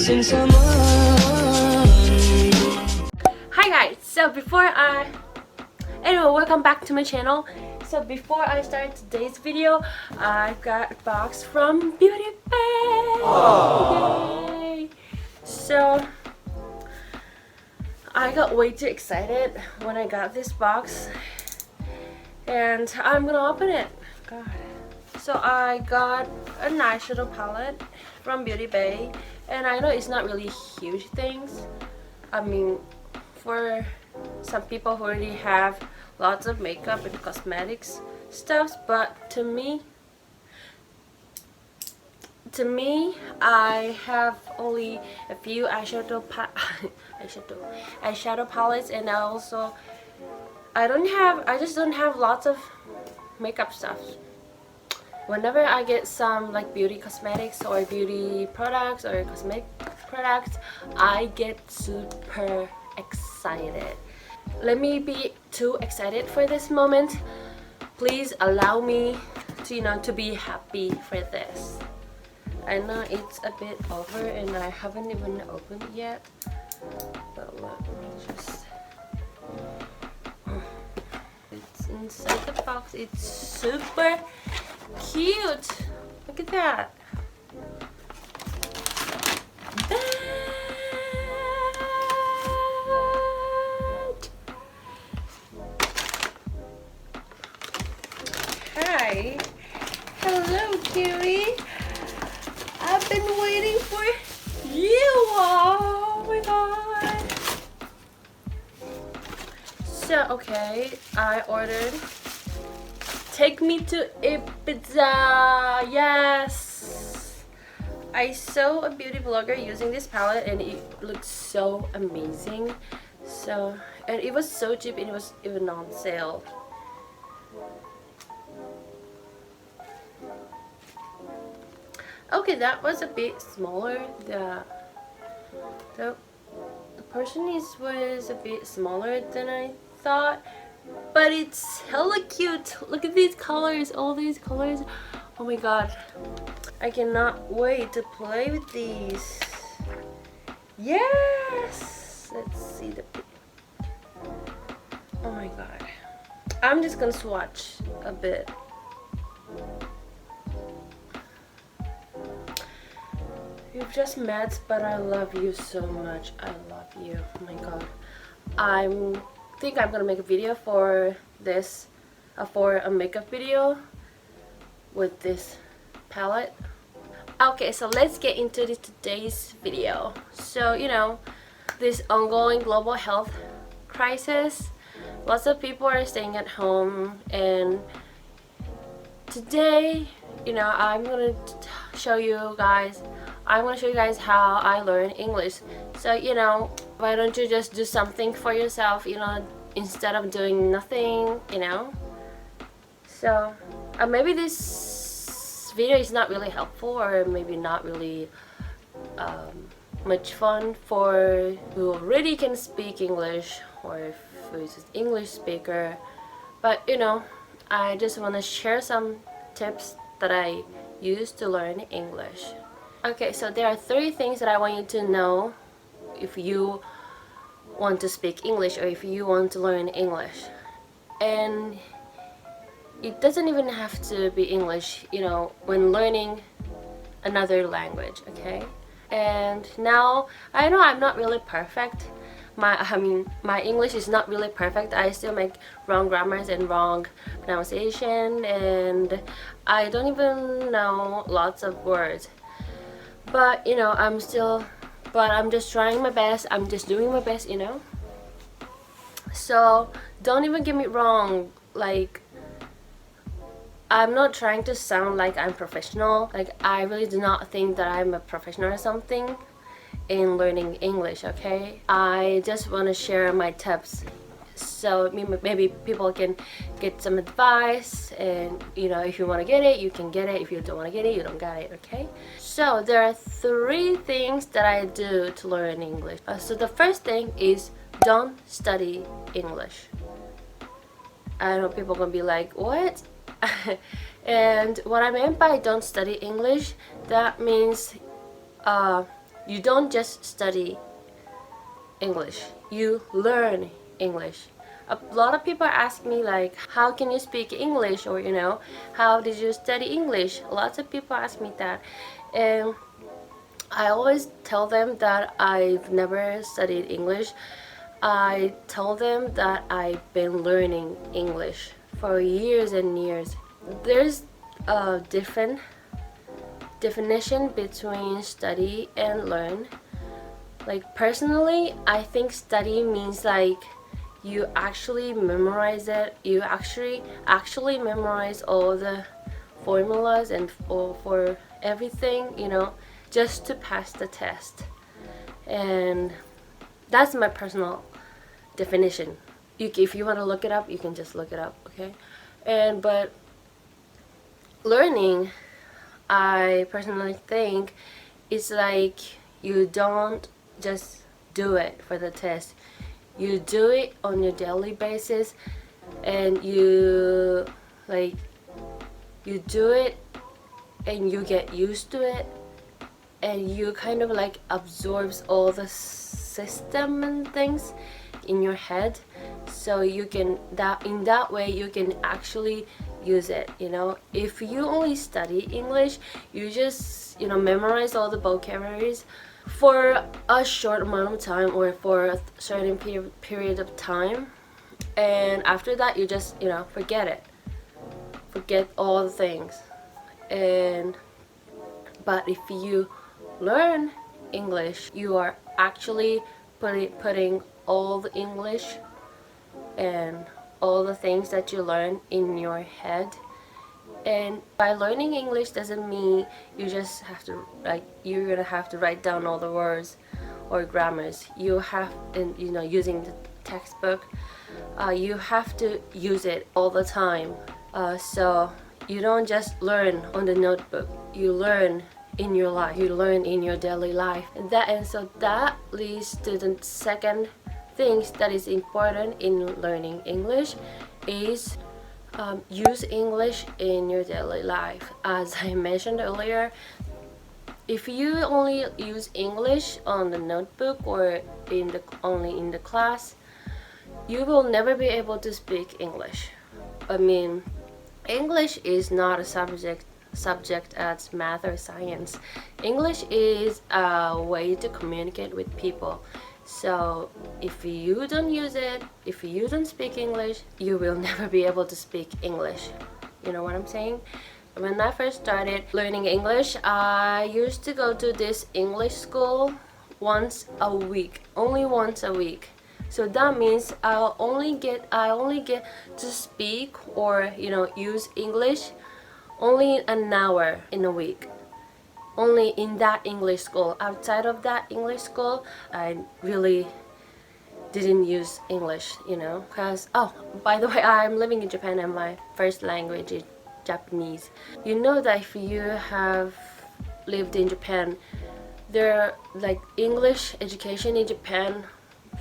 missing someone. Hi guys, so welcome back to my channel. So before I start today's video, I got a box from Beauty Bay. Yay! So I got way too excited when I got this box, and I'm gonna open it. God. So I got a nice little palette from Beauty Bay, and I know it's not really huge things. I mean, for some people who already have lots of makeup and cosmetics stuff, but to me I have only a few eyeshadow palettes, and I just don't have lots of makeup stuff. Whenever I get some like beauty cosmetics or beauty products or cosmetic products, I get super excited. Let me be too excited for this moment. Please allow me to to be happy for this. I know it's a bit over and I haven't even opened it yet, but let me just, it's inside the box. It's super cute. Look at that. Hi. Hello, cutie. I've been waiting for you. Oh my god. So, okay, I ordered Take Me to Ibiza. Yes. I saw a beauty blogger using this palette and it looked so amazing. So, and it was so cheap, and it was even on sale. Okay, that was a bit smaller. The portion was a bit smaller than I thought, but it's hella cute. Look at these colors, all these colors. Oh my god, I cannot wait to play with these. Yes, let's see the picture. Oh my god, I'm just gonna swatch a bit. We've just met, but I love you so much. I love you. Oh my god. I think I'm gonna make a video for this, for a makeup video with this palette. Okay, so let's get into today's video. So, this ongoing global health crisis, lots of people are staying at home, and today, I'm gonna show you guys how I learn English. So, why don't you just do something for yourself, instead of doing nothing, So, maybe this video is not really helpful, or maybe not really much fun for who already can speak English, or who is an English speaker. But, I just want to share some tips that I use to learn English. Okay, so there are 3 things that I want you to know if you want to speak English, or if you want to learn English. And it doesn't even have to be English, when learning another language, okay? And now, I know I'm not really perfect. My English is not really perfect. I still make wrong grammars and wrong pronunciation, and I don't even know lots of words. But I'm just trying my best. I'm just doing my best, So don't even get me wrong. Like, I'm not trying to sound like I'm professional. Like, I really do not think that I'm a professional or something in learning English, okay? I just want to share my tips, so maybe people can get some advice, and if you want to get it, you can get it. If you don't want to get it, you don't get it, okay? So there are 3 things that I do to learn English. So the first thing is, don't study English. I know people are gonna be like, what? And what I meant by don't study English, that means You don't just study English, you learn English. A lot of people ask me like, how can you speak English, or how did you study English? Lots of people ask me that, and I always tell them that I've never studied English. I tell them that I've been learning English for years and years. There's a different definition between study and learn. Like personally, I think study means like you actually memorize it. You actually memorize all the formulas and for everything, just to pass the test. And that's my personal definition. If you want to look it up, you can just look it up, okay? But learning, I personally think, it's like you don't just do it for the test. You do it on your daily basis, and you do it and you get used to it, and you kind of like absorbs all the system and things in your head, so you can in that way you can actually use it. If you only study English, you just memorize all the vocabularies for a short amount of time or for a certain period of time, and after that you just forget all the things. But if you learn English, you are actually putting all the English and all the things that you learn in your head. And by learning English doesn't mean you just have to you're gonna have to write down all the words or grammars. You have, using the textbook, you have to use it all the time. So you don't just learn on the notebook. You learn in your life. You learn in your daily life. And so that leads to the second things that is important in learning English is use English in your daily life. As I mentioned earlier, if you only use English on the notebook or only in the class, you will never be able to speak English. I mean, English is not a subject as math or science. English is a way to communicate with people. So if you don't use it, if you don't speak English, you will never be able to speak English. You know what I'm saying? When I first started learning English, I used to go to this English school once a week, only once a week. So that means I only get to speak or use English only an hour in a week. Only in that English school. Outside of that English school, I really didn't use English, because, oh, by the way, I'm living in Japan and my first language is Japanese. You know that if you have lived in Japan, English education in Japan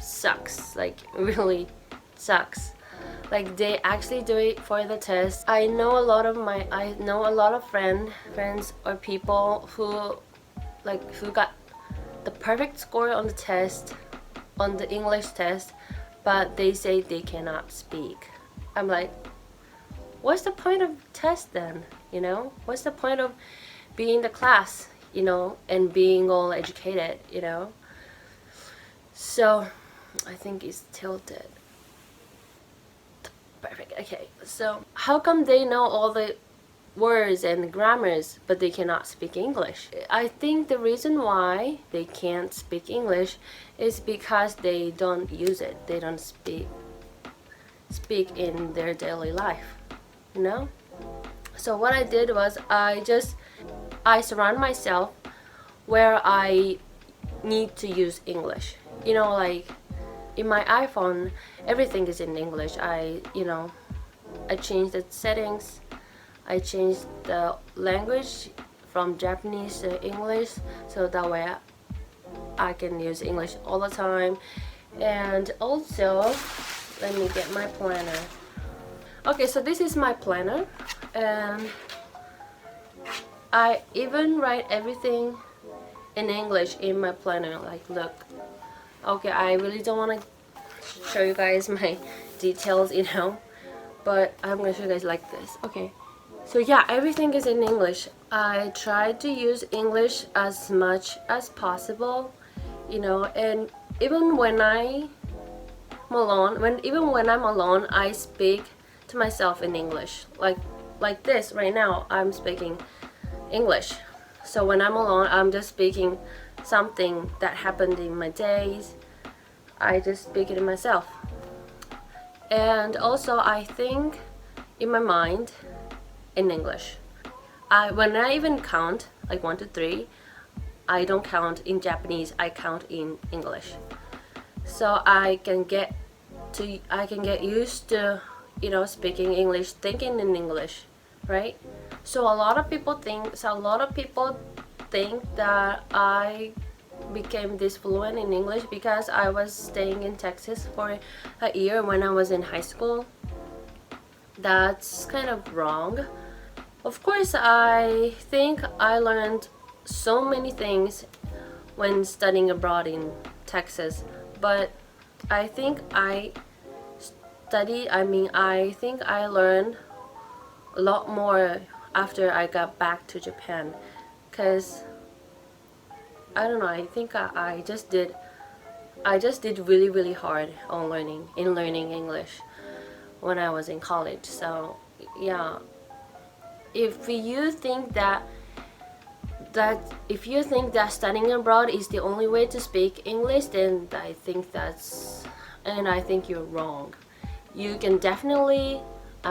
sucks, really sucks. They actually do it for the test. I know a lot of friends or people who got the perfect score on the test, on the English test, but they say they cannot speak. I'm like, what's the point of test then? What's the point of being in the class, and being all educated, So I think it's tilted. Perfect. Okay, so how come they know all the words and grammars but they cannot speak English? I think the reason why they can't speak English is because they don't use it. They don't speak in their daily life, So what I did was I surround myself where I need to use English. In my iPhone, everything is in English. I changed the settings. I changed the language from Japanese to English, so that way I can use English all the time. And also, let me get my planner. Okay, so this is my planner, and I even write everything in English in my planner. Like, look, okay, I really don't want to show you guys my details, but I'm gonna show you guys like this. Okay, so yeah, everything is in English. I try to use English as much as possible, and even when I'm alone, I speak to myself in English. Like this right now, I'm speaking English. So when I'm alone, I'm just speaking something that happened in my days. I just speak it to myself. And also, I think in my mind in English. When I even count, like 1 to 3, I don't count in Japanese, I count in English. So I can get used to, speaking English, thinking in English, right? So a lot of people think that I became this fluent in English because I was staying in Texas for a year when I was in high school. That's kind of wrong. Of course, I think I learned so many things when studying abroad in Texas, but I think I learned a lot more after I got back to Japan, because I don't know, I think I just did really, really hard on learning English when I was in college. So yeah, if you think that studying abroad is the only way to speak English, then I think you're wrong. You can definitely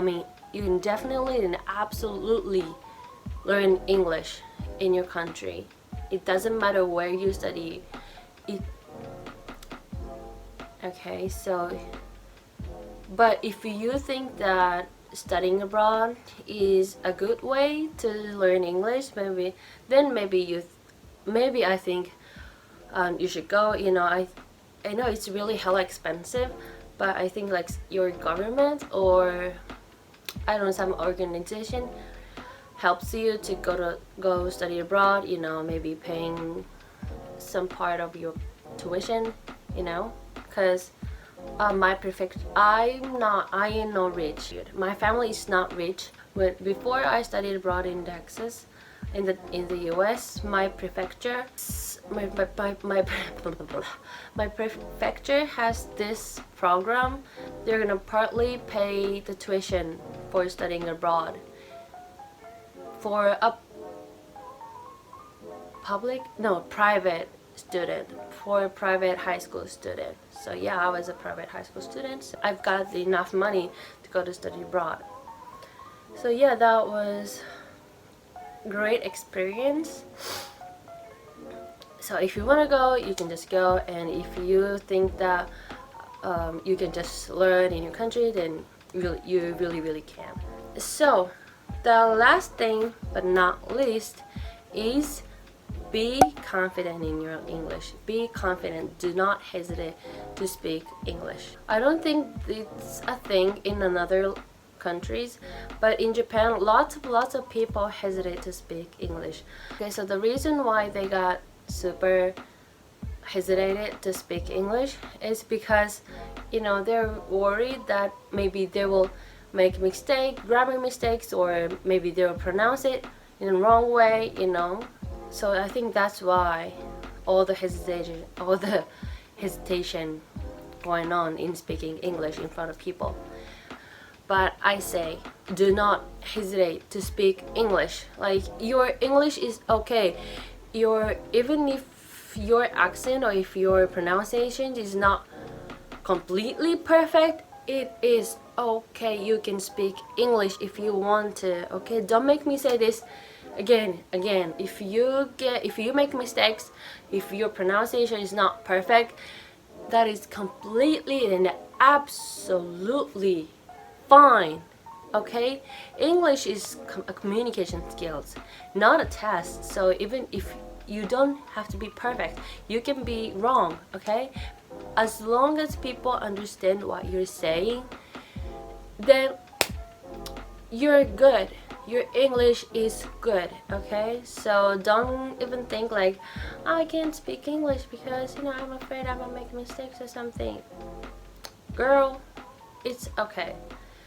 and absolutely learn English in your country. It doesn't matter where you study it. Okay, so but if you think that studying abroad is a good way to learn English, maybe I think you should go. I know it's really hella expensive, but I think like your government or I don't know, some organization helps you to go study abroad, maybe paying some part of your tuition, because I am not rich. My family is not rich. But before I studied abroad in Texas, in the US, my prefecture has this program. They're gonna partly pay the tuition for studying abroad for a private student, for a private high school student. So yeah, I was a private high school student, so I've got enough money to go to study abroad. So yeah, that was great experience. So if you want to go, you can just go, and if you think that you can just learn in your country, then you really can. So the last thing but not least is be confident in your English. Be confident. Do not hesitate to speak English. I don't think it's a thing in other countries, but in Japan, lots of people hesitate to speak English. Okay, so the reason why they got super hesitated to speak English is because, they're worried that maybe they will make grammar mistakes, or maybe they will pronounce it in the wrong way, So I think that's why all the hesitation going on in speaking English in front of people. But I say, do not hesitate to speak English. Like, your English is okay. Even if your accent or if your pronunciation is not completely perfect, it is okay. You can speak English if you want to. Okay, don't make me say this again. If you make mistakes, if your pronunciation is not perfect, that is completely and absolutely fine. Okay, English is a communication skills, not a test. So even if you don't have to be perfect, you can be wrong. Okay, as long as people understand what you're saying, then you're good. your English is good, okay? So don't even think like, I can't speak English because, you know, I'm afraid I'm gonna make mistakes or something. Girl, it's okay.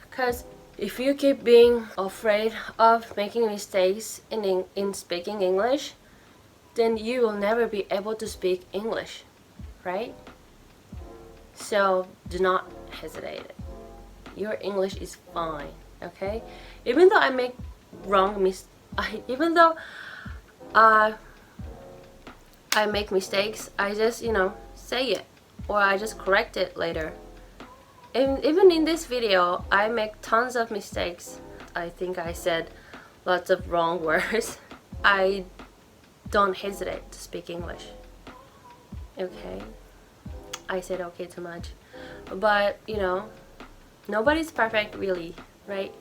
Because if you keep being afraid of making mistakes in speaking English, then you will never be able to speak English, right? So do not hesitate. Your English is fine, okay? Even though I make even though I make mistakes, I just, you know, say it or I just correct it later. And even in this video, I make tons of mistakes. I think I said lots of wrong words. I don't hesitate to speak English. Okay? I said okay too much. But, you know, nobody's perfect really, right?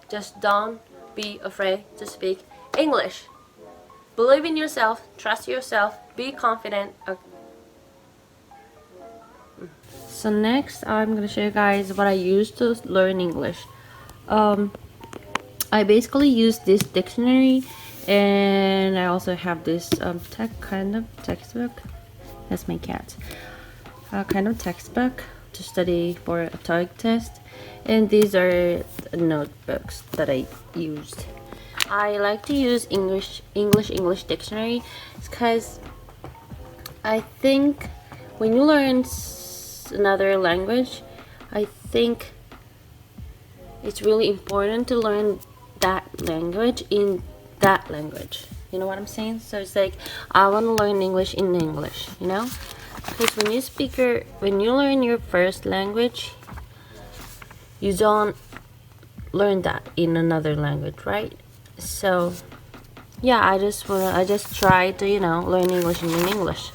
Just don't be afraid to speak English. Believe in yourself, trust yourself, be confident. So next I'm gonna show you guys what I use to learn English. I basically use this dictionary, and I also have this kind of textbook. That's my cat. Kind of textbook to study for a TOEIC test, and these are the notebooks that I used. I like to use English dictionary because I think when you learn another language, I think it's really important to learn that language in that language. You know what I'm saying? So it's like, I want to learn English in English, you know? Because when you learn your first language, you don't learn that in another language, right? So yeah, I just try to, you know, learn English in English.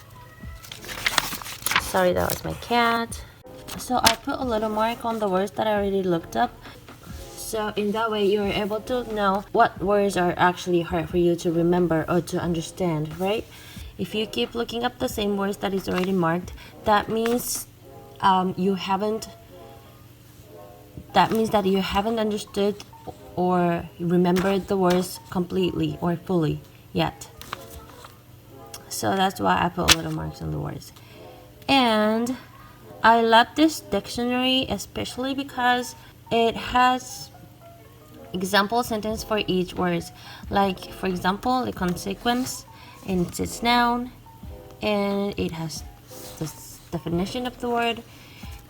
Sorry, that was my cat. So I put a little mark on the words that I already looked up. So in that way, you're able to know what words are actually hard for you to remember or to understand, right? If you keep looking up the same words that is already marked, that means you haven't understood or remembered the words completely or fully yet. So that's why I put little marks on the words. And I love this dictionary especially because it has example sentence for each word. Like, for example, the consequence, and it's its noun, and it has the definition of the word.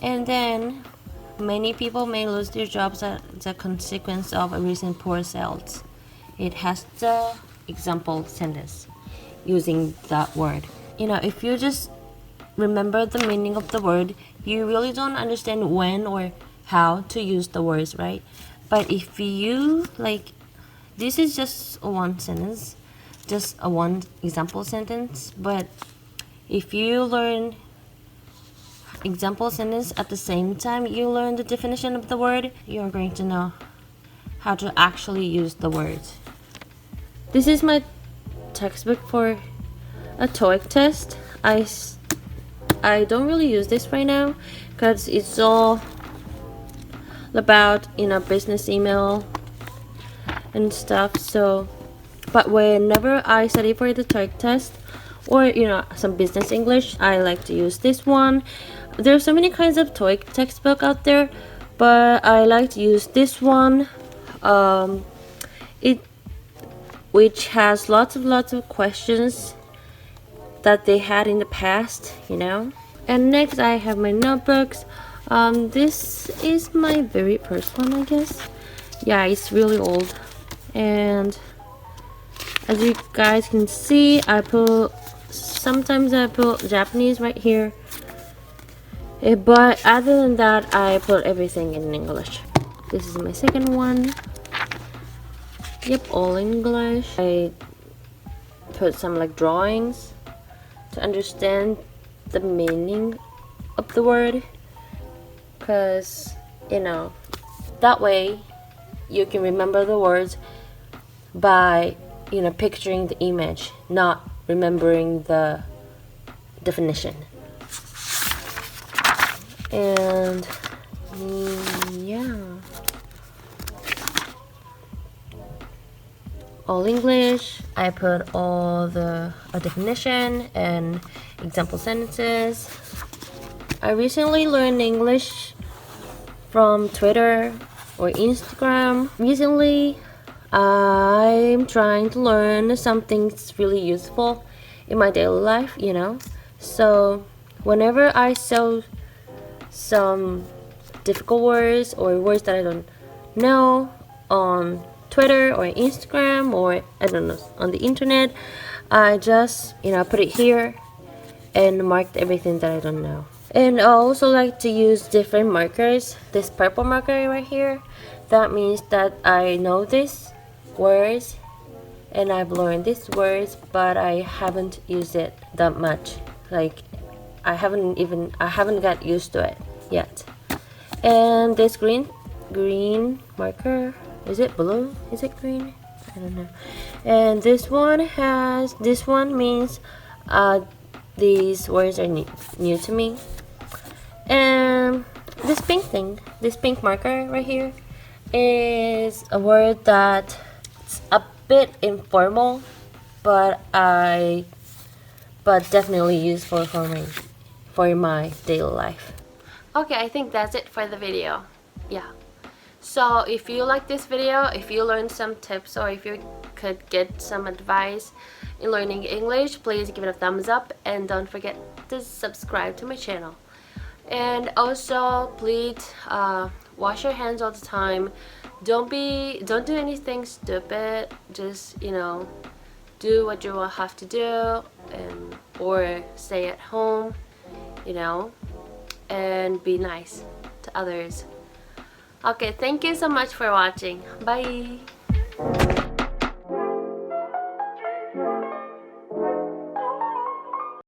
And then many people may lose their jobs as a consequence of a recent poor sales. It has the example sentence using that word. You know, if you just remember the meaning of the word, you really don't understand when or how to use the words, right? But if you this is just one sentence, just a one example sentence, but if you learn example sentence at the same time you learn the definition of the word, you're going to know how to actually use the words. This is my textbook for a TOEIC test. I don't really use this right now because it's all about, you know, business email and stuff. So but whenever I study for the TOEIC test or, you know, some business English, I like to use this one. There's so many kinds of TOEIC textbook out there, but I like to use this one. Which has lots of questions that they had in the past, you know. And next I have my notebooks. This is my very first one, I guess. Yeah, it's really old, and as you guys can see, sometimes I put Japanese right here, but other than that I put everything in English. This is my second one. Yep, all English. I put some like drawings to understand the meaning of the word, because, you know, that way you can remember the words by, you know, picturing the image, not remembering the definition. And yeah, all English. I put all the definition and example sentences. I recently learned English from Twitter or Instagram. Recently, I'm trying to learn something that's really useful in my daily life, you know. So whenever I saw some difficult words or words that I don't know on Twitter or Instagram or I don't know on the internet, I just put it here and marked everything that I don't know. And I also like to use different markers. This purple marker right here, that means that I know these words and I've learned these words, but I haven't used it that much. Like I haven't got used to it yet. And this green marker, is it blue? Is it green? I don't know. And this one means these words are new to me. And this pink marker right here is a word that's a bit informal, but definitely useful for my daily life. Okay, I think that's it for the video. Yeah. So if you like this video, if you learned some tips, or if you could get some advice in learning English, please give it a thumbs up and don't forget to subscribe to my channel. And also please wash your hands all the time. Don't do anything stupid. Just do what you will have to do, or stay at home, and be nice to others. Okay, thank you so much for watching. Bye.